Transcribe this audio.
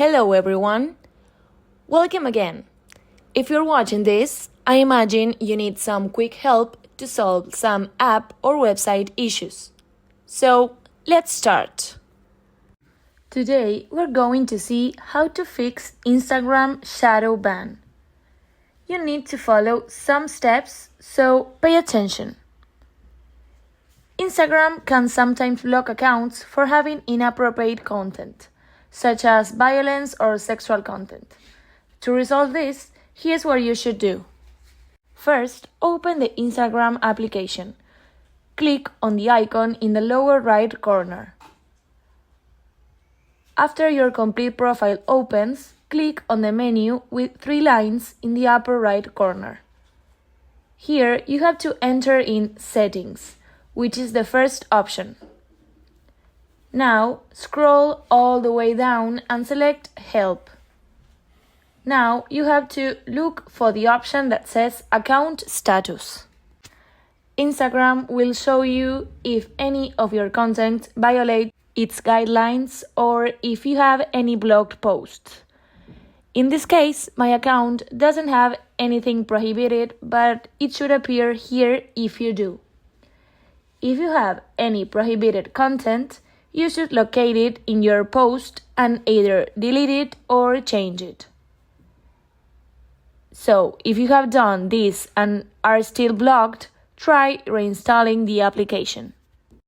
Hello everyone! Welcome again! If you're watching this, I imagine you need some quick help to solve some app or website issues. So, let's start! Today, we're going to see how to fix Instagram Shadowban. You need to follow some steps, so pay attention. Instagram can sometimes block accounts for having inappropriate content, such as violence or sexual content. To resolve this, here's what you should do. First, open the Instagram application. Click on the icon in the lower right corner. After your complete profile opens, click on the menu with three lines in the upper right corner. Here, you have to enter in Settings, which is the first option. Now, scroll all the way down and select Help. Now, you have to look for the option that says Account Status. Instagram will show you if any of your content violates its guidelines or if you have any blocked posts. In this case, my account doesn't have anything prohibited, but it should appear here if you do. If you have any prohibited content, you should locate it in your post and either delete it or change it. So, if you have done this and are still blocked, try reinstalling the application.